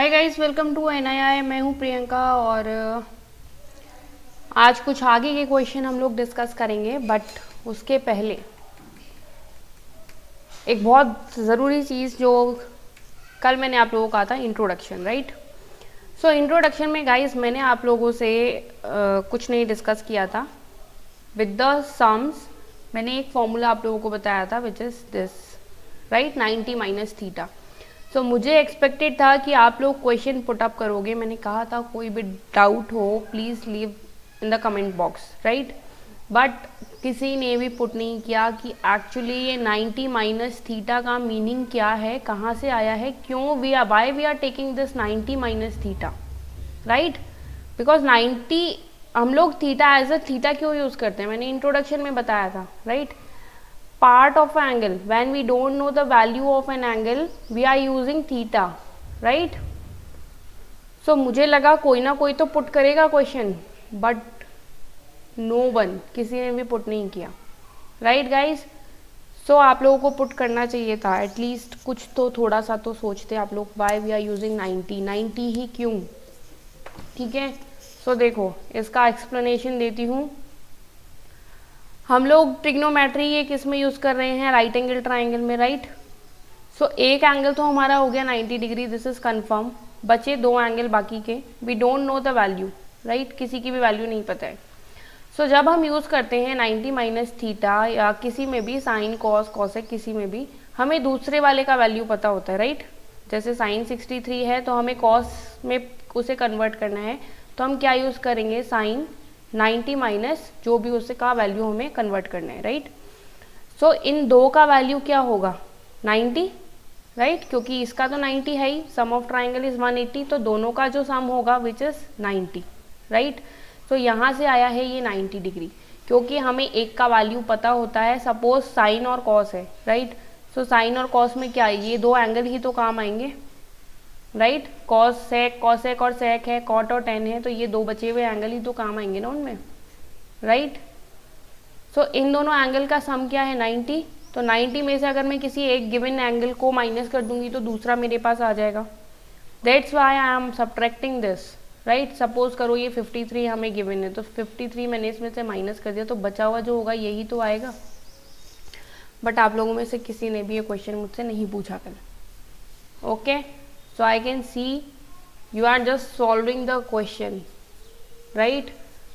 Hi guys, welcome to NII. मैं हूँ प्रियंका और आज कुछ आगे के क्वेश्चन हम लोग डिस्कस करेंगे। बट उसके पहले एक बहुत ज़रूरी चीज़ जो कल मैंने आप लोगों को कहा था, इंट्रोडक्शन, राइट। सो इंट्रोडक्शन में गाइस मैंने आप लोगों से कुछ नहीं डिस्कस किया था। विद द सम्स मैंने एक फॉर्मूला आप लोगों को बताया था which is this, right, 90 minus theta. तो मुझे एक्सपेक्टेड था कि आप लोग क्वेश्चन पुट अप करोगे। मैंने कहा था कोई भी डाउट हो please leave in the comment box, right. But किसी ने भी पुट नहीं किया कि एक्चुअली ये 90 माइनस थीटा का मीनिंग क्या है, कहाँ से आया है, क्यों why we are taking this 90 minus theta, right. Because 90 हम लोग थीटा एज अ थीटा क्यों यूज़ करते हैं, मैंने इंट्रोडक्शन में बताया था, right. Part of angle, when we don't know the value of an angle we are using theta, right. So मुझे लगा कोई ना कोई तो पुट करेगा क्वेश्चन, बट नो वन, किसी ने भी पुट नहीं किया, राइट गाइज। सो आप लोगों को पुट करना चाहिए था एटलीस्ट, कुछ तो थोड़ा सा तो सोचते आप लोग। वाई वी आर यूजिंग 90 ही क्यों, ठीक है। सो देखो इसका एक्सप्लेनेशन देती हूँ। हम लोग ट्रिग्नोमेट्री ये किस में यूज़ कर रहे हैं, राइट एंगल ट्राइंगल में, राइट। सो एक एंगल तो हमारा हो गया 90 डिग्री, दिस इज कंफर्म। बचे दो एंगल बाकी के, we don't know the value, right, किसी की भी वैल्यू नहीं पता है। सो जब हम यूज़ करते हैं 90 माइनस थीटा या किसी में भी साइन कॉस कॉसेक, किसी में भी हमें दूसरे वाले का वैल्यू पता होता है, राइट। जैसे साइन 63 है तो हमें कॉस में उसे कन्वर्ट करना है, तो हम क्या यूज़ करेंगे, साइन 90 माइनस जो भी उससे का वैल्यू हमें कन्वर्ट करना है, राइट। सो इन दो का वैल्यू क्या होगा, 90, राइट, क्योंकि इसका तो 90 है ही, सम ऑफ ट्राइंगल इज 180, तो दोनों का जो सम होगा विच इज 90, राइट। सो यहाँ से आया है ये 90 डिग्री, क्योंकि हमें एक का वैल्यू पता होता है। सपोज साइन और कॉस है, राइट। सो साइन और कॉस में क्या है, ये दो एंगल ही तो काम आएंगे, राइट। कॉस सेक, कॉसेक और सेक है, कॉट और टेन है, तो ये दो बचे हुए एंगल ही तो काम आएंगे ना उनमें, राइट। सो इन दोनों एंगल का सम क्या है, 90। तो 90 में से अगर मैं किसी एक गिवन एंगल को माइनस कर दूंगी तो दूसरा मेरे पास आ जाएगा। That's why I am subtracting this, right. Suppose करो ये 53 हमें गिवन है, तो 53 मैंने इसमें से माइनस कर दिया, तो बचा हुआ जो होगा यही तो आएगा। बट आप लोगों में से किसी ने भी ये क्वेश्चन मुझसे नहीं पूछा कल, okay. So I can see you are just solving the question, right.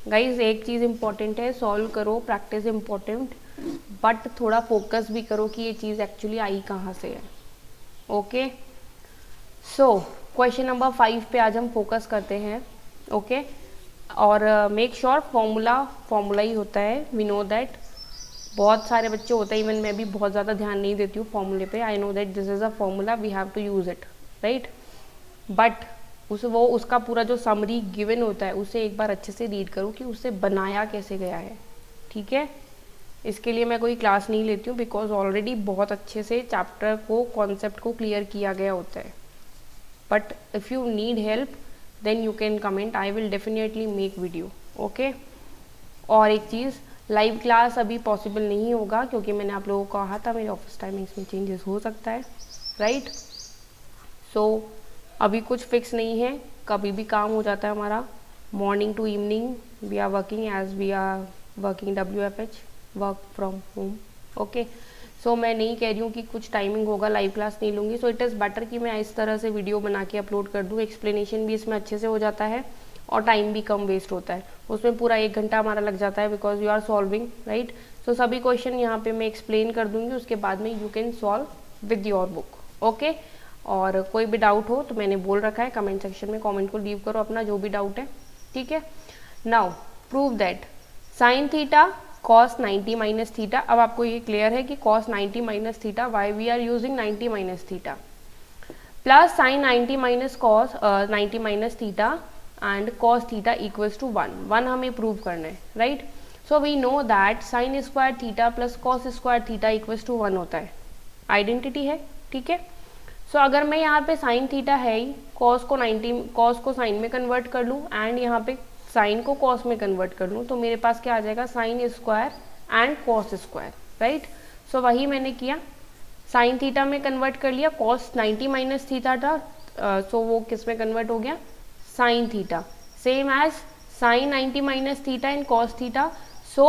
Guys एक चीज़ इंपॉर्टेंट है, सॉल्व करो, प्रैक्टिस इंपॉर्टेंट, बट थोड़ा फोकस भी करो कि ये चीज़ एक्चुअली आई कहाँ से है, ओके। सो क्वेश्चन नंबर 5 पे आज हम फोकस करते हैं, ओके। और मेक श्योर फॉर्मूला ही होता है, वी नो दैट। बहुत सारे बच्चे होते हैं, इवन मैं भी बहुत ज़्यादा ध्यान नहीं देती हूँ फॉर्मूले पे। I know that this is a formula, we have to use it, right. But उसका पूरा जो समरी गिवन होता है उसे एक बार अच्छे से रीड करो कि उसे बनाया कैसे गया है, ठीक है। इसके लिए मैं कोई क्लास नहीं लेती हूँ, बिकॉज ऑलरेडी बहुत अच्छे से चैप्टर को, कॉन्सेप्ट को क्लियर किया गया होता है। But if you need help then you can comment, I will definitely make video, okay. और एक चीज़, लाइव क्लास अभी पॉसिबल नहीं होगा, क्योंकि मैंने आप लोगों को कहा था मेरे ऑफिस टाइमिंग्स में चेंजेस हो सकता है, राइट। सो अभी कुछ फिक्स नहीं है, कभी भी काम हो जाता है हमारा। Morning to evening we are working as we are working WFH, work from home, okay. So मैं नहीं कह रही हूँ कि कुछ टाइमिंग होगा, लाइव क्लास नहीं लूँगी। सो इट इज़ बेटर कि मैं इस तरह से वीडियो बना के अपलोड कर दूँ, एक्सप्लेनेशन भी इसमें अच्छे से हो जाता है और टाइम भी कम वेस्ट होता है। उसमें पूरा 1 घंटा हमारा लग जाता है, because you are solving, right. So सभी क्वेश्चन यहाँ पे मैं एक्सप्लेन कर दूँगी, उसके बाद में you can solve with your book, okay. और कोई भी डाउट हो तो मैंने बोल रखा है, कमेंट सेक्शन में कमेंट को लीव करो अपना जो भी डाउट है, ठीक है। Now prove that sine theta cos 90 minus theta. अब आपको ये क्लियर है कि cos 90 minus theta, why we are using 90 minus theta, plus sine 90 minus cos 90 minus theta and cos theta equals to 1 हमें प्रूव करना है, right. So we know that sine square theta plus cos square theta equals to 1 होता है, identity है, ठीक है। सो अगर मैं यहाँ पे साइन थीटा है ही, कॉस को साइन में कन्वर्ट कर लूँ एंड यहाँ पे साइन को कॉस में कन्वर्ट कर लूँ, तो मेरे पास क्या आ जाएगा, sine square and cos square, right. So वही मैंने किया, साइन थीटा में कन्वर्ट कर लिया, कॉस 90 माइनस थीटा था, सो वो किस में कन्वर्ट हो गया, sine theta, same as sine 90 minus theta in cos theta. So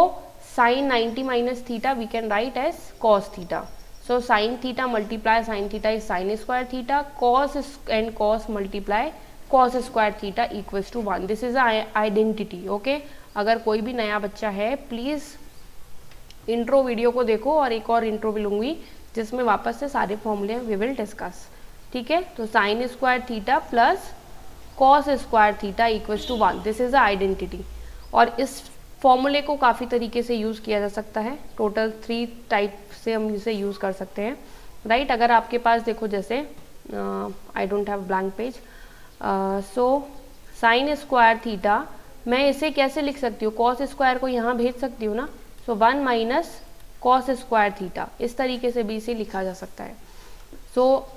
sine 90 minus theta we can write as cos theta. So sine theta multiply sine theta is sine square theta, cos and cos multiply cos square theta equals to 1. This is identity. Okay, अगर कोई भी नया बच्चा है please intro video को देखो, और एक और इंट्रो भी लूँगी जिसमें वापस से सारे फॉर्मूले वी विल डिस्कस. ठीक है, तो sine square theta plus cos square theta equals to 1. This is a identity. और इस फॉर्मूले को काफ़ी तरीके से यूज़ किया जा सकता है. टोटल 3 टाइप से हम इसे यूज़ कर सकते हैं, राइट. अगर आपके पास देखो, जैसे आई don't have blank page, so sine square theta मैं इसे कैसे लिख सकती हूँ, कॉस स्क्वायर को यहाँ भेज सकती हूँ ना. सो 1 माइनस कॉस स्क्वायर थीटा, इस तरीके से भी इसे लिखा जा सकता है. सो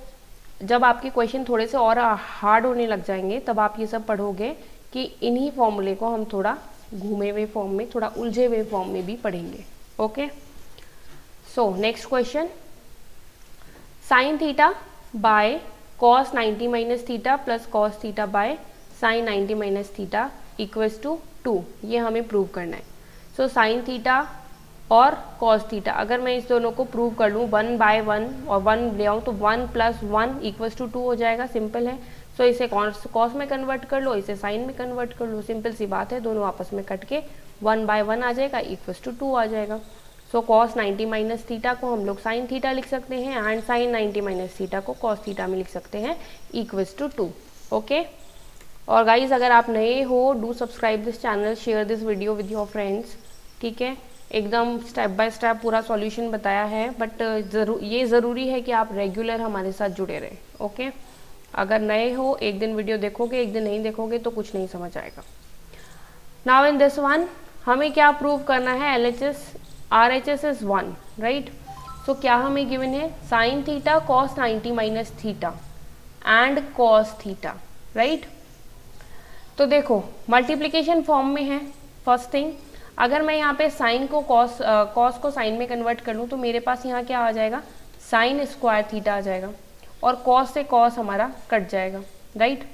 जब आपके क्वेश्चन थोड़े से और हार्ड होने लग जाएंगे तब आप ये सब पढ़ोगे कि इन्हीं फॉर्मूले को हम थोड़ा घूमे हुए फॉर्म में, थोड़ा उलझे हुए फॉर्म में भी पढ़ेंगे. Okay, so next question, sine theta by cos 90 minus theta plus cos theta by sine 90 minus theta equals to 2. ये हमें प्रूव करना है. सो साइन थीटा और कॉस थीटा, अगर मैं इस दोनों को प्रूव कर लूँ 1 बाय 1 और 1 ले आऊँ तो 1 प्लस 1 इक्वल्स टू 2 हो जाएगा. सिंपल है. सो इसे कॉस में कन्वर्ट कर लो, इसे साइन में कन्वर्ट कर लो, सिंपल सी बात है. दोनों आपस में कट के 1 बाय 1 आ जाएगा इक्वल्स टू 2 आ जाएगा. सो कॉस 90 माइनस थीटा को हम लोग साइन थीटा लिख सकते हैं एंड साइन 90 माइनस थीटा को कॉस थीटा में लिख सकते हैं इक्वल्स टू 2. ओके, और गाइज अगर आप नए हो, do subscribe this channel, share this video with your friends. ठीक है, एकदम स्टेप बाय स्टेप पूरा सॉल्यूशन बताया है, बट ये ज़रूरी है कि आप रेगुलर हमारे साथ जुड़े रहें. ओके, अगर नए हो, एक दिन वीडियो देखोगे, एक दिन नहीं देखोगे तो कुछ नहीं समझ आएगा. नाउ इन दिस वन हमें क्या प्रूव करना है, LHS RHS इज 1, राइट. सो क्या हमें गिवन है, sign theta cos 90 minus theta and cos theta, right. तो देखो मल्टीप्लिकेशन फॉर्म में है. फर्स्ट थिंग, अगर मैं यहाँ पे साइन को कॉस को साइन में कन्वर्ट कर लूँ तो मेरे पास यहाँ क्या आ जाएगा, साइन स्क्वायर थीटा आ जाएगा, और कॉस से कॉस हमारा कट जाएगा, राइट.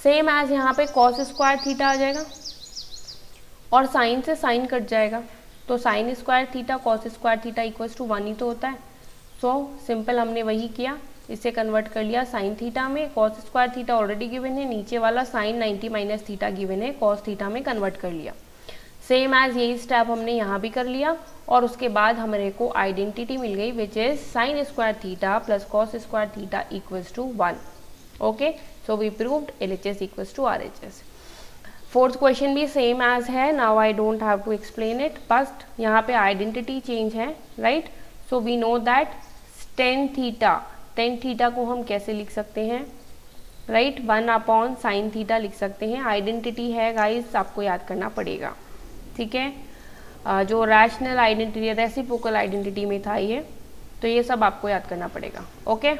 सेम एज यहाँ पे कॉस स्क्वायर थीटा आ जाएगा और साइन से साइन कट जाएगा. तो sine square theta cos square theta equals to 1 ही तो होता है. सो सिंपल हमने वही किया, इसे कन्वर्ट कर लिया साइन थीटा में. Cos square theta already given है, नीचे वाला साइन 90 माइनस थीटा गिवन है, कॉस थीटा में कन्वर्ट कर लिया. सेम एज यही स्टेप हमने यहाँ भी कर लिया, और उसके बाद हमारे को आइडेंटिटी मिल गई which is sine square theta plus cos square theta equals to 1. Okay, so we proved LHS equals to RHS. Fourth question भी सेम एज है. Now I don't have to explain it, but यहाँ पे identity change है, right. So we know that tan theta को हम कैसे लिख सकते हैं, राइट, 1 अपॉन साइन थीटा लिख सकते हैं. आइडेंटिटी है गाइस, आपको याद करना पड़ेगा. ठीक है, जो रैशनल आइडेंटिटी, रेसिप्रोकल आइडेंटिटी में था ये, तो ये सब आपको याद करना पड़ेगा. ओके,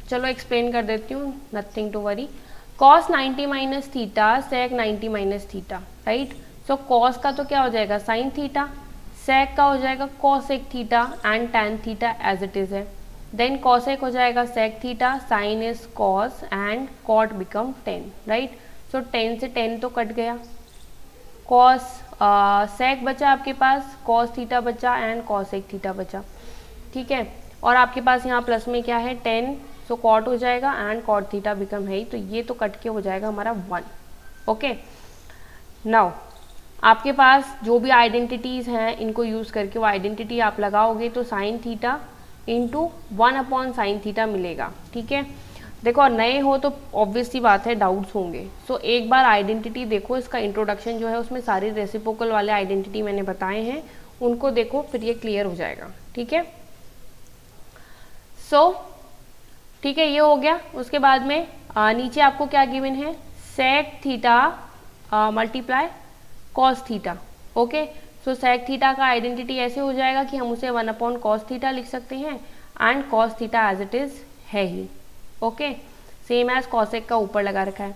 चलो एक्सप्लेन कर देती हूँ, nothing to worry. Cos 90 minus theta sec 90 minus theta, right. So cos का तो क्या हो जाएगा, साइन थीटा. सेक का हो जाएगा cosec theta and tan theta as it is है. देन कॉसेक हो जाएगा sec theta, sine is cos and cot become 10, right. So 10 से 10 तो कट गया, कॉस सेक बचा आपके पास, कॉस थीटा बचा एंड कॉसेक थीटा बचा. ठीक है, और आपके पास यहाँ प्लस में क्या है 10, सो कॉट हो जाएगा एंड कॉट थीटा बिकम है, तो ये तो कट के हो जाएगा हमारा 1. ओके, नाउ आपके पास जो भी आइडेंटिटीज़ हैं इनको यूज़ करके वो आइडेंटिटी आप लगाओगे तो sine theta into 1 upon sine theta मिलेगा. ठीक है, देखो नए हो तो ऑब्वियस सी बात है डाउट्स होंगे. सो एक बार आइडेंटिटी देखो, इसका इंट्रोडक्शन जो है उसमें सारे रेसिप्रोकल वाले आइडेंटिटी मैंने बताए हैं, उनको देखो फिर ये क्लियर हो जाएगा. ठीक है, सो ठीक है, ये हो गया. उसके बाद में नीचे आपको क्या गिवन है, sec theta multiply cos theta. Okay, so sec theta का आइडेंटिटी ऐसे हो जाएगा कि हम उसे 1 अपॉन कॉस थीटा लिख सकते हैं and cos theta as it is है ही. ओके, सेम एज कॉसेक का ऊपर लगा रखा है.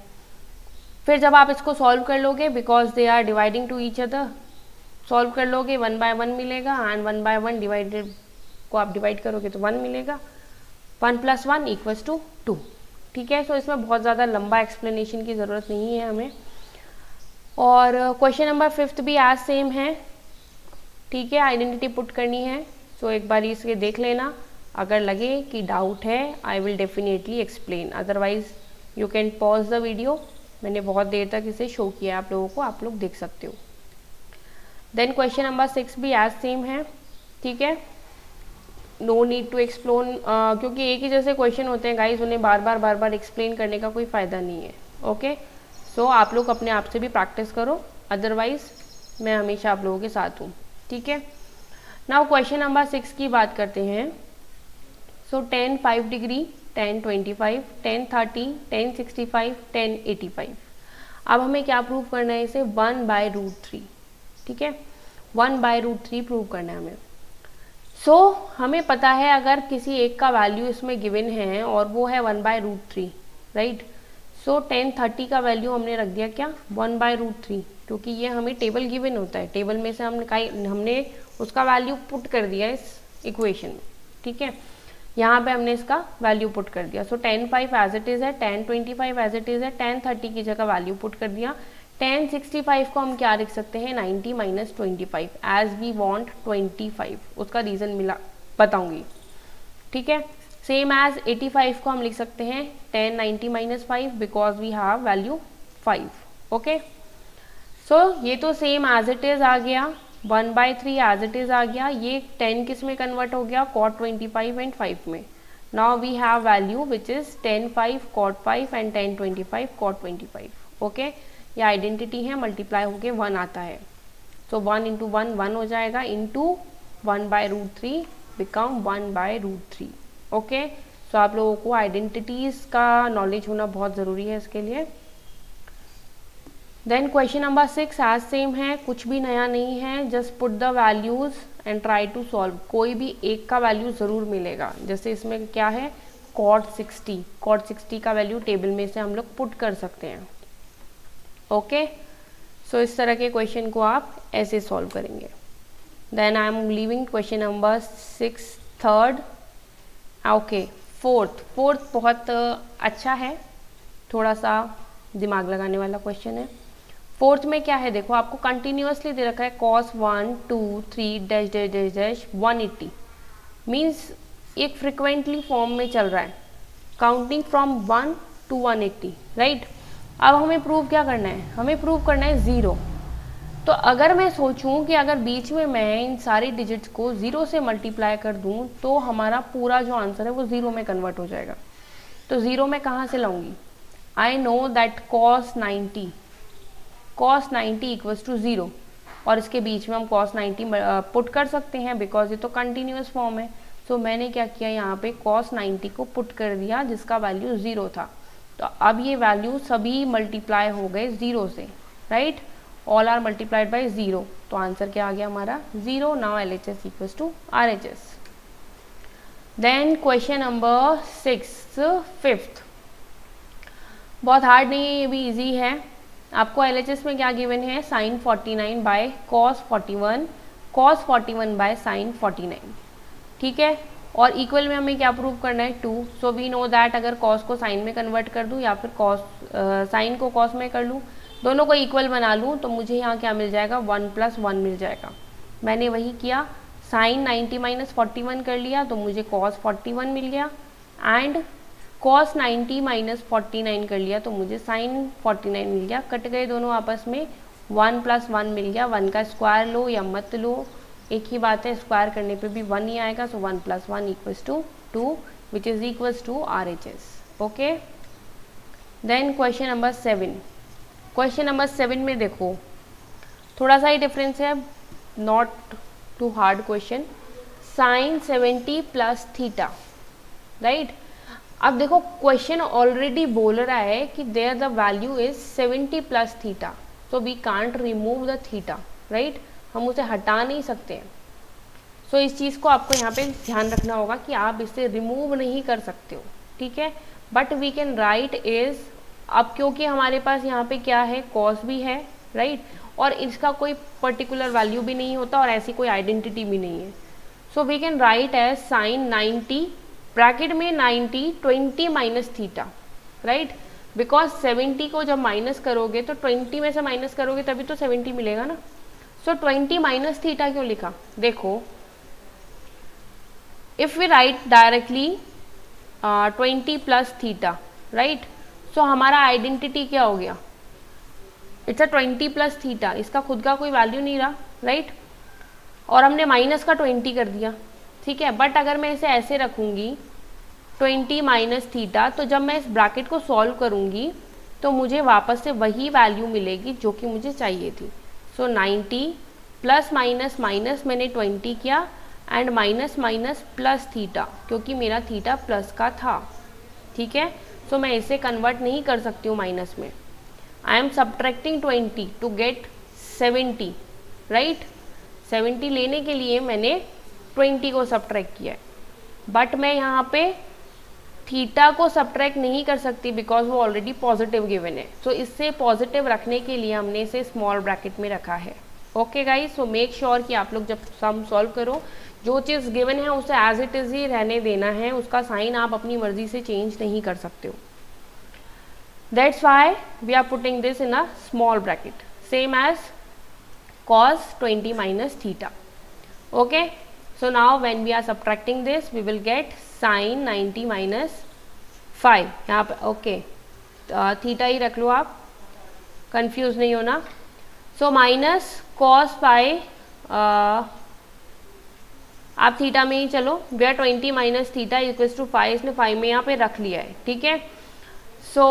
फिर जब आप इसको सॉल्व कर लोगे, because they are dividing to each other, solve कर लोगे 1 बाय 1 मिलेगा एंड 1 बाय 1 डिवाइडेड को आप डिवाइड करोगे तो 1 मिलेगा. 1 प्लस 1 इक्वल्स टू 2. ठीक है। सो इसमें बहुत ज़्यादा लंबा एक्सप्लेनेशन की ज़रूरत नहीं है हमें। और क्वेश्चन नंबर 5 भी आज सेम है, ठीक है, आइडेंटिटी पुट करनी है। सो एक बार इसके देख लेना, अगर लगे कि डाउट है आई will definitely explain, otherwise you can pause the video. मैंने बहुत देर तक इसे शो किया आप लोगों को, आप लोग देख सकते हो। देन क्वेश्चन नंबर 6 भी एज सेम है, ठीक है, नो नीड टू एक्सप्लोन, क्योंकि एक ही जैसे क्वेश्चन होते हैं गाइज, उन्हें बार बार एक्सप्लेन करने का कोई फ़ायदा नहीं है। ओके, सो आप लोग अपने आप से भी प्रैक्टिस करो, अदरवाइज मैं हमेशा आप लोगों के साथ हूँ, ठीक है। नाउ क्वेश्चन नंबर 6 की बात करते हैं। सो 10 5 डिग्री, 10 25, 10 30, 10 65, 10 85। अब हमें क्या प्रूव करना है इसे, 1/√3, ठीक है, 1/√3 प्रूव करना है हमें। सो हमें पता है अगर किसी एक का वैल्यू इसमें गिवन है और वो है 1/√3, राइट। सो 10 30 का वैल्यू हमने रख दिया क्या, 1/√3, क्योंकि ये हमें टेबल गिवन होता है, टेबल में से हमने उसका वैल्यू पुट कर दिया इस इक्वेशन में, ठीक है। यहाँ पे हमने इसका वैल्यू पुट कर दिया। सो 10 5 एज इट इज़ है, 10 25 एज इट इज़ है, 10 30 की जगह वैल्यू पुट कर दिया। 10 65 को हम क्या लिख सकते हैं, 90 - 25, एज वी वांट 25, उसका रीज़न मिला बताऊंगी, ठीक है। सेम एज 85 को हम लिख सकते हैं 10 90 - 5 because we have value 5, okay. So ये तो सेम एज इट इज़ आ गया, 1/3 एज इट इज़ आ गया। ये 10 किस में कन्वर्ट हो गया, cot 25 एंड 5 में। Now we have value which is 10 5 cot 5 and 10 25 cot 25, okay. ये आइडेंटिटी है, मल्टीप्लाई होके 1 आता है। सो 1 × 1 1 हो जाएगा, इंटू 1/√3 बिकम 1/√3, ओके। सो आप लोगों को आइडेंटिटीज़ का नॉलेज होना बहुत ज़रूरी है इसके लिए। Then question number 6 as same है, कुछ भी नया नहीं है, just put the values and try to solve. कोई भी एक का वैल्यू ज़रूर मिलेगा, जैसे इसमें क्या है, cot 60 का वैल्यू टेबल में से हम लोग पुट कर सकते हैं, ओके। सो इस तरह के क्वेश्चन को आप ऐसे सॉल्व करेंगे। Then I am leaving question number 6 third, okay. Fourth बहुत अच्छा है, थोड़ा सा दिमाग लगाने वाला क्वेश्चन है। फोर्थ में क्या है, देखो आपको कंटिन्यूअसली दे रखा है cos 1 2 3 dash dash dash dash 180, means एक फ्रिक्वेंटली फॉर्म में चल रहा है, काउंटिंग फ्रॉम 1 to 180, राइट। अब हमें प्रूव क्या करना है, हमें प्रूव करना है 0। तो अगर मैं सोचूं कि अगर बीच में मैं इन सारी डिजिट्स को 0 से मल्टीप्लाई कर दूं तो हमारा पूरा जो आंसर है वो 0 में कन्वर्ट हो जाएगा। तो 0 मैं कहाँ से लाऊंगी, I know that cos 90 equals to 0, और इसके बीच में हम cos 90 पुट कर सकते हैं बिकॉज ये तो कंटिन्यूस फॉर्म है। सो मैंने क्या किया, यहाँ पे cos 90 को पुट कर दिया जिसका वैल्यू 0 था। तो अब ये वैल्यू सभी मल्टीप्लाई हो गए 0 से, right, all are multiplied by 0। तो आंसर क्या आ गया हमारा 0। Now LHS equals to RHS। Then question number 6 fifth, बहुत हार्ड नहीं है, ये भी इजी है। आपको LHS में क्या गिवन है, sin 49 by cos 41, cos 41 by sin 49, ठीक है। और इक्वल में हमें क्या प्रूव करना है, 2। सो वी नो दैट अगर cos को sin में कन्वर्ट कर दूँ या फिर sin को cos में कर लूँ, दोनों को इक्वल बना लूँ, तो मुझे यहाँ क्या मिल जाएगा, 1 + 1 मिल जाएगा। मैंने वही किया, sin 90 - 41 कर लिया तो मुझे cos 41 मिल गया, एंड cos 90 - 49 कर लिया तो मुझे sin 49 मिल गया। कट गए दोनों आपस में, 1 + 1 मिल गया। 1 का स्क्वायर लो या मत लो, एक ही बात है, स्क्वायर करने पे भी 1 ही आएगा। So 1 + 1 equals to 2 which is equals to RHS, okay. Then question number 7, question number 7 में देखो थोड़ा सा ही डिफरेंस है, not too hard question. sin 70 + theta, right. अब देखो क्वेश्चन ऑलरेडी बोल रहा है कि there the value is 70 + theta, so we can't remove the theta, right, हम उसे हटा नहीं सकते। सो इस चीज़ को आपको यहाँ पे ध्यान रखना होगा कि आप इसे रिमूव नहीं कर सकते हो, ठीक है। But we can write is, अब क्योंकि हमारे पास यहाँ पे क्या है, कॉस भी है, राइट, और इसका कोई पर्टिकुलर वैल्यू भी नहीं होता और ऐसी कोई आइडेंटिटी भी नहीं है। So we can write as sin 90 bracket में 90 20 - थीटा, राइट, बिकॉज 70 को जब माइनस करोगे तो 20 में से माइनस करोगे तभी तो 70 मिलेगा ना। सो 20 माइनस थीटा क्यों लिखा, देखो if we write directly 20 plus theta, right, so हमारा आइडेंटिटी क्या हो गया, इट्स अ 20 प्लस थीटा, इसका खुद का कोई वैल्यू नहीं रहा, राइट, और हमने माइनस का 20 कर दिया, ठीक है। बट अगर मैं इसे ऐसे रखूँगी 20 माइनस थीटा, तो जब मैं इस ब्रैकेट को सॉल्व करूँगी तो मुझे वापस से वही वैल्यू मिलेगी जो कि मुझे चाहिए थी। सो 90 प्लस माइनस माइनस मैंने 20 किया and minus minus plus theta, क्योंकि मेरा थीटा प्लस का था, ठीक है। सो मैं इसे कन्वर्ट नहीं कर सकती हूँ माइनस में। I am subtracting 20 to get 70, right, 70 लेने के लिए मैंने 20 को सब्ट्रैक्ट किया है, बट मैं यहाँ पे थीटा को सब्ट्रैक्ट नहीं कर सकती बिकॉज वो ऑलरेडी पॉजिटिव गिवन है। सो इससे पॉजिटिव रखने के लिए हमने इसे स्मॉल ब्रैकेट में रखा है। Okay guys, so make sure कि आप लोग जब सम सॉल्व करो, जो चीज़ गिवन है उसे एज इट इज़ ही रहने देना है, उसका साइन आप अपनी मर्जी से चेंज नहीं कर सकते हो। That's why we are putting this in a small bracket, same as cos 20 minus theta. Okay, so now when we are subtracting this we will get sin 90 minus 5 यहाँ पे। ओके, थीटा ही रख लो आप, confuse नहीं होना। So minus cos five, आप theta में ही चलो, we are 20 minus theta equals to 5, इसने 5 में यहाँ पे रख लिया है, ठीक है। सो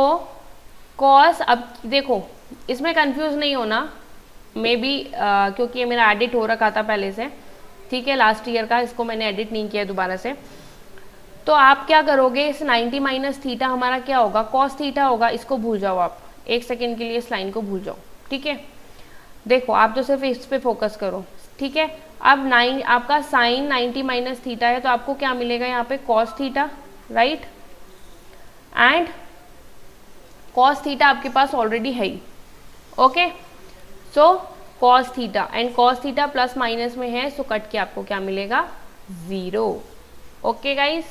कॉस, अब देखो इसमें कंफ्यूज नहीं होना, मे बी क्योंकि ये मेरा एडिट हो रखा था पहले से, ठीक है, लास्ट ईयर का, इसको मैंने एडिट नहीं किया दोबारा से। तो आप क्या करोगे, इस 90 माइनस थीटा हमारा क्या होगा, कॉस थीटा होगा, इसको भूल जाओ आप, एक सेकेंड के लिए इस लाइन को भूल जाओ, ठीक है। देखो आप तो सिर्फ इस पे फोकस करो, ठीक है। अब आपका साइन 90 माइनस थीटा है, तो आपको क्या मिलेगा यहाँ पे, cos theta, right, and cos theta आपके पास ऑलरेडी है ही, okay. So cos theta and cos theta plus minus में है, सो कट के आपको क्या मिलेगा, 0। ओके गाइस,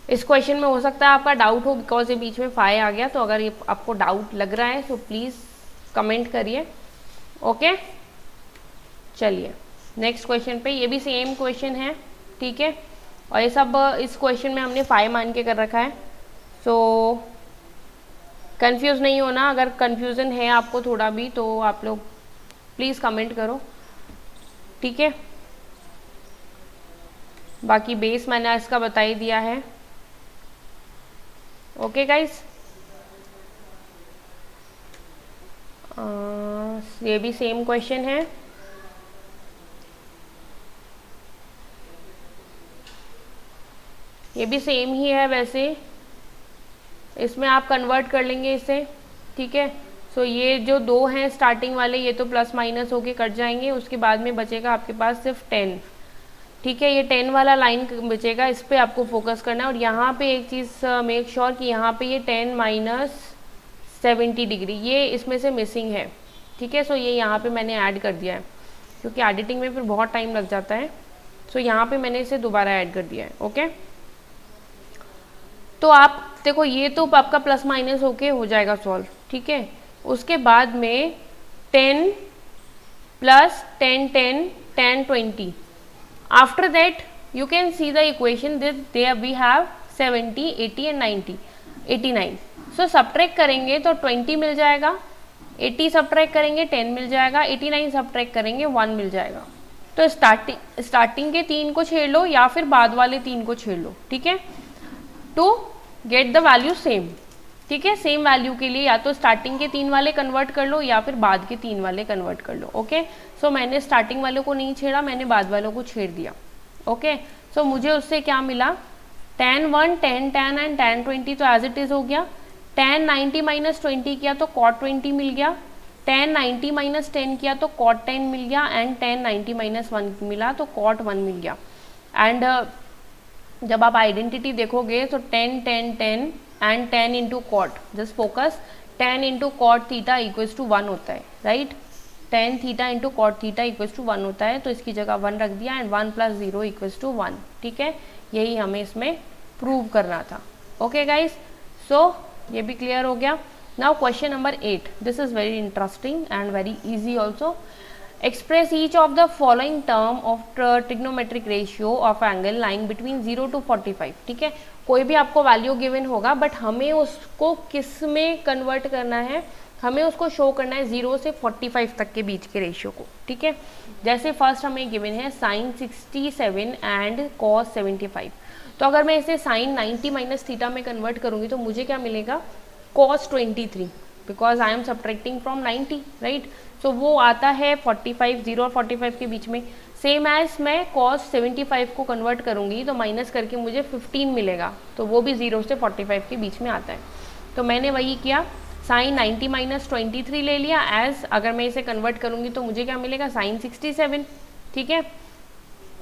इस क्वेश्चन में हो सकता है आपका डाउट हो बिकॉज ये बीच में 5 आ गया, तो अगर ये आपको डाउट लग रहा है सो प्लीज़ कमेंट करिए, ओके। चलिए नेक्स्ट क्वेश्चन पे, ये भी सेम क्वेश्चन है, ठीक है, और ये सब इस क्वेश्चन में हमने 5 मान के कर रखा है। सो कंफ्यूज नहीं होना, अगर कंफ्यूजन है आपको थोड़ा भी तो आप लोग प्लीज़ कमेंट करो, ठीक है। बाकी बेस मैंने इसका बता ही दिया है, ओके गाइस। ये भी सेम क्वेश्चन है, ये भी सेम ही है वैसे, इसमें आप कन्वर्ट कर लेंगे इसे, ठीक है। सो ये जो 2 हैं स्टार्टिंग वाले, ये तो प्लस माइनस होके कट जाएंगे, उसके बाद में बचेगा आपके पास सिर्फ 10, ठीक है। ये 10 वाला लाइन बचेगा, इस पर आपको फोकस करना है। और यहाँ पे एक चीज़ मेक श्योर कि यहाँ पे ये 10 माइनस 70 डिग्री ये इसमें से मिसिंग है, ठीक है। सो ये यहाँ पे मैंने ऐड कर दिया है, क्योंकि एडिटिंग में फिर बहुत टाइम लग जाता है। सो यहाँ पे मैंने इसे दोबारा ऐड कर दिया है, ओके। तो आप देखो ये तो आपका प्लस माइनस होके हो जाएगा सॉल्व, ठीक है। उसके बाद में 10 plus 10 10 10 20, after that you can see the equation that there we have 70 80 and 90 89। सो सब्ट्रैक्ट करेंगे तो 20 मिल जाएगा, 80 सब्ट्रैक्ट करेंगे 10 मिल जाएगा, 89 सब्ट्रैक्ट करेंगे 1 मिल जाएगा। तो स्टार्टिंग के 3 को छेड़ लो या फिर बाद वाले 3 को छेड़ लो, ठीक है, to get the value same, ठीक है। सेम वैल्यू के लिए या तो स्टार्टिंग के 3 वाले कन्वर्ट कर लो या फिर बाद के 3 वाले कन्वर्ट कर लो, ओके। सो मैंने स्टार्टिंग वालों को नहीं छेड़ा, मैंने बाद वालों को छेड़ दिया, ओके। सो मुझे उससे क्या मिला, tan 1 tan 10 एंड tan 20 तो एज इट इज़ हो गया। tan 90 माइनस 20 किया तो cot 20 मिल गया, tan 90 माइनस 10 किया तो cot 10 मिल गया, एंड tan 90 माइनस 1 मिला तो cot 1 मिल गया। एंड जब आप आइडेंटिटी देखोगे तो 10 10 10 and 10 into cot, just focus, 10 into cot theta equals to 1 होता है, right. 10 theta into cot theta equals to 1 होता है, तो इसकी जगह 1 रख दिया एंड 1 प्लस 0 इक्वल्स टू 1, ठीक है। यही हमें इसमें प्रूव करना था, ओके गाइस। सो ये भी क्लियर हो गया. Now question number 8. This is very interesting and very easy also. Express each of the following term of trigonometric ratio of angle lying between 0 to 45. ठीक है, कोई भी आपको वैल्यू गिवन होगा बट हमें उसको किस में कन्वर्ट करना है, हमें उसको शो करना है 0 से 45 तक के बीच के रेशियो को. ठीक है, जैसे फर्स्ट हमें गिवन है sin 67 एंड cos 75. तो अगर मैं इसे sin 90 माइनस थीटा में कन्वर्ट करूँगी तो मुझे क्या मिलेगा, cos 23, because I am subtracting from 90, right. So वो आता है 45, 0 और 45 के बीच में. सेम एज मैं cos 75 को कन्वर्ट करूँगी तो माइनस करके मुझे 15 मिलेगा, तो वो भी 0 से 45 के बीच में आता है. तो मैंने वही किया, sin 90 माइनस 23 ले लिया एज, अगर मैं इसे कन्वर्ट करूँगी तो मुझे क्या मिलेगा, sin 67. ठीक है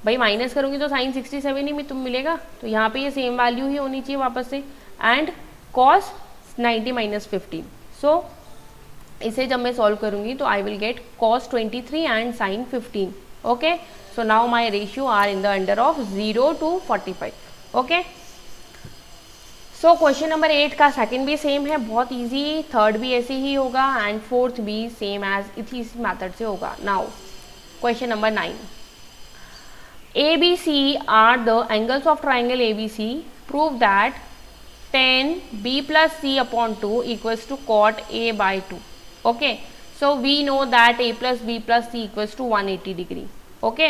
भाई, माइनस करूँगी तो sin 67 ही तुम मिलेगा, तो यहाँ पे ये सेम वैल्यू ही होनी चाहिए वापस से. And cos 90 minus 15. सो इसे जब मैं सॉल्व करूंगी तो I will get cos 23 and sin 15. Okay, so now my ratio are in the under of 0 to 45. Okay, so question number 8 का सेकंड भी सेम है, बहुत इजी. थर्ड भी ऐसे ही होगा एंड फोर्थ भी सेम एज इसी मेथड से होगा. Now question number 9. ABC are the angles of triangle ABC. Prove that tan B plus C upon 2 equals to cot A by 2. Okay, so we know that A plus B plus C equals to 180 degree. Okay,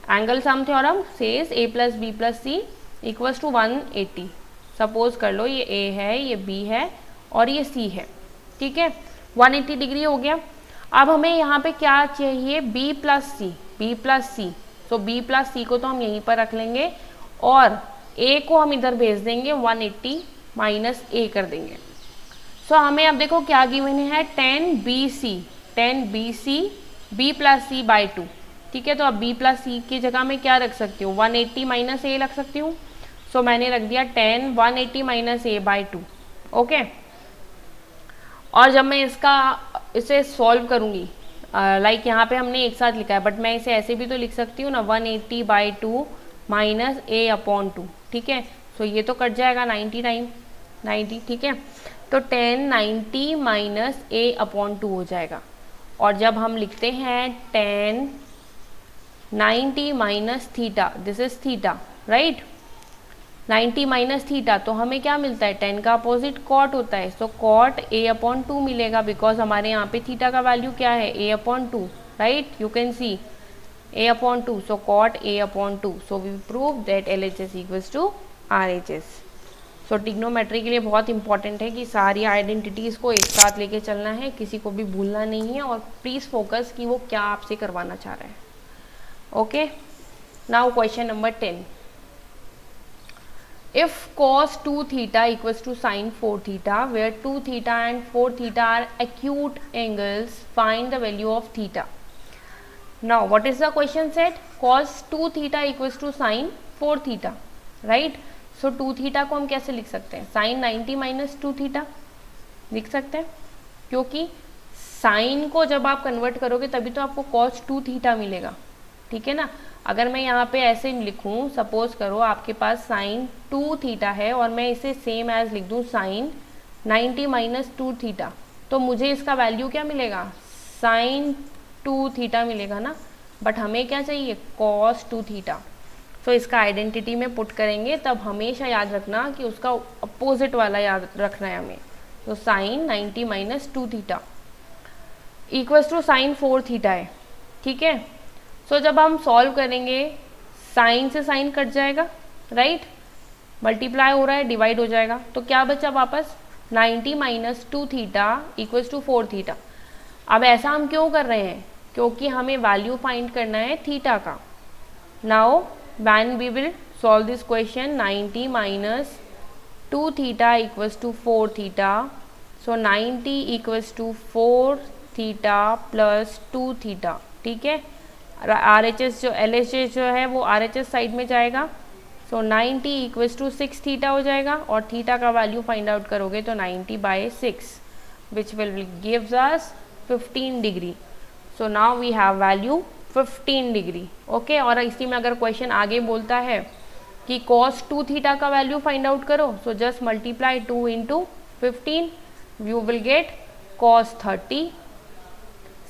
angle sum theorem says A plus B plus C equals to 180. Suppose कर लो ये A है, ये B है और ये C है. ठीक है, 180 डिग्री हो गया. अब हमें यहाँ पे क्या चाहिए, B plus C, B plus C. तो B plus C को तो हम यहीं पर रख लेंगे और A को हम इधर भेज देंगे, 180 माइनस A कर देंगे. सो हमें अब देखो क्या गिवन है, tan BC B plus C by 2. ठीक है, तो अब B प्लस C की जगह में क्या रख सकती हूँ, 180 माइनस A रख सकती हूँ. सो मैंने रख दिया tan 180 minus A by 2. Okay, और जब मैं इसे सॉल्व करूँगी, लाइक यहाँ पे हमने एक साथ लिखा है बट मैं इसे ऐसे भी तो लिख सकती हूँ ना, 180 बाई 2 माइनस A अपॉन 2. ठीक है, सो ये तो कट जाएगा 90. ठीक है, तो tan 90 माइनस A अपॉन 2 हो जाएगा. और जब हम लिखते हैं tan 90 minus theta, this is theta, right. 90 minus theta, तो हमें क्या मिलता है, tan का अपोजिट cot होता है. सो cot A अपॉन 2 मिलेगा, बिकॉज हमारे यहाँ पे थीटा का वैल्यू क्या है, A upon 2, right. You can see A upon 2, so cot A upon 2. So we prove that LHS equals to RHS. So trigonometry के लिए बहुत इंपॉर्टेंट है कि सारी आइडेंटिटीज़ को एक साथ लेके चलना है, किसी को भी भूलना नहीं है, और प्लीज़ फोकस कि वो क्या आपसे करवाना चाह रहा है. Okay, now question number 10. If cos 2 theta equals to sin 4 theta, where 2 theta and 4 theta are acute angles, find the value of theta. Now, what is the question said? Cos 2 theta equals to sin 4 theta, right? So 2 theta को हम कैसे लिख सकते हैं, sin 90 minus 2 theta लिख सकते हैं, क्योंकि sin को जब आप कन्वर्ट करोगे तभी तो आपको cos 2 theta मिलेगा. ठीक है ना. अगर मैं यहाँ पे ऐसे लिखूँ, सपोज करो आपके पास sin 2 थीटा है और मैं इसे सेम एज लिख दूँ sin 90 माइनस 2 थीटा, तो मुझे इसका वैल्यू क्या मिलेगा, sin 2 थीटा मिलेगा ना. बट हमें क्या चाहिए, cos 2 थीटा. तो इसका आइडेंटिटी में पुट करेंगे, तब हमेशा याद रखना कि उसका अपोजिट वाला याद रखना है हमें. तो sin 90 minus 2 theta equals to sin 4 theta है. ठीक है, सो जब हम सॉल्व करेंगे, साइन से साइन कट जाएगा, राइट. मल्टीप्लाई हो रहा है, डिवाइड हो जाएगा, तो क्या बचा वापस, 90 minus 2 theta equals to 4 theta. अब ऐसा हम क्यों कर रहे हैं, क्योंकि हमें वैल्यू फाइंड करना है थीटा का. Now when we will solve this question, 90 minus 2 theta equals to 4 theta. So 90 equals to 4 theta plus 2 theta. ठीक है, RHS जो LHS जो है वो RHS साइड में जाएगा. सो 90 इक्वल्स टू 6 थीटा हो जाएगा, और थीटा का वैल्यू फाइंड आउट करोगे तो 90 by 6 which will gives us 15 degree. So now we have value 15 degree. Okay, और इसी में अगर क्वेश्चन आगे बोलता है कि cos 2 थीटा का वैल्यू फाइंड आउट करो, so just multiply 2 into 15, you will get cos 30।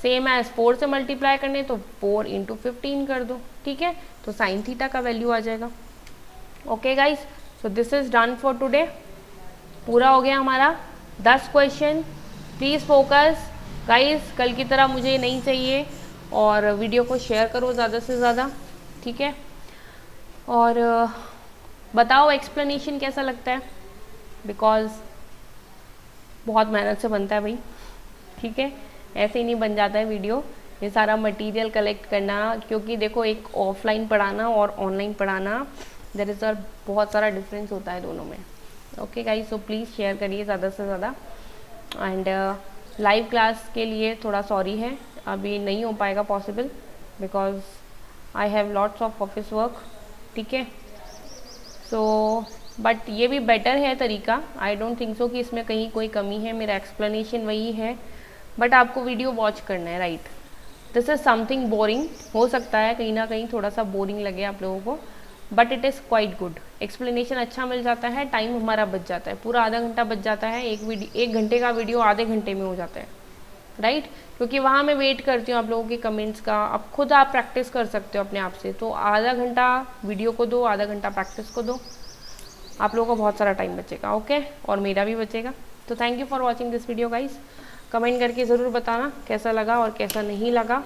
Same as 4 से मल्टीप्लाई करने तो 4 इंटू 15 कर दो, ठीक है, तो साइन थीटा का वैल्यू आ जाएगा। Okay guys, so this is done for today. पूरा हो गया हमारा 10 क्वेश्चन। प्लीज़ फोकस गाइज, कल की तरह मुझे नहीं चाहिए, और वीडियो को शेयर करो ज़्यादा से ज़्यादा, ठीक है। और बताओ एक्सप्लेनेशन कैसा लगता है, बिकॉज बहुत मेहनत से बनता है भाई, ठीक है, ऐसे ही नहीं बन जाता है वीडियो। ये सारा मटेरियल कलेक्ट करना, क्योंकि देखो एक ऑफलाइन पढ़ाना और ऑनलाइन पढ़ाना, देयर इज़ बहुत सारा डिफरेंस होता है दोनों में। Okay guys, so please share करिए ज़्यादा से ज़्यादा। एंड लाइव क्लास के लिए थोड़ा सॉरी है, अभी नहीं हो पाएगा possible, because I have lots of office work, ठीक है। सो बट ये भी बेटर है तरीका, आई डोंट थिंक सो कि इसमें कहीं कोई कमी है, मेरा एक्सप्लेनेशन वही है, बट आपको वीडियो वॉच करना है, right. This is something boring, हो सकता है कहीं ना कहीं थोड़ा सा बोरिंग लगे आप लोगों को, but it is quite good. Explanation अच्छा मिल जाता है, टाइम हमारा बच जाता है, पूरा आधा घंटा बच जाता है, एक घंटे का वीडियो आधे घंटे में हो जाता है, राइट। क्योंकि वहाँ मैं वेट करती हूँ आप लोगों के कमेंट्स का, अब खुद आप प्रैक्टिस कर सकते हो अपने आप से, तो आधा घंटा वीडियो को दो, आधा घंटा प्रैक्टिस को दो, आप लोगों को बहुत सारा टाइम बचेगा, ओके, और मेरा भी बचेगा। तो thank you for watching this video guys. Comment करके ज़रूर बताना कैसा लगा और कैसा नहीं लगा,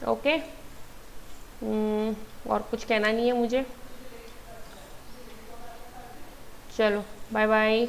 ओके। और कुछ कहना नहीं है मुझे, चलो बाय बाय।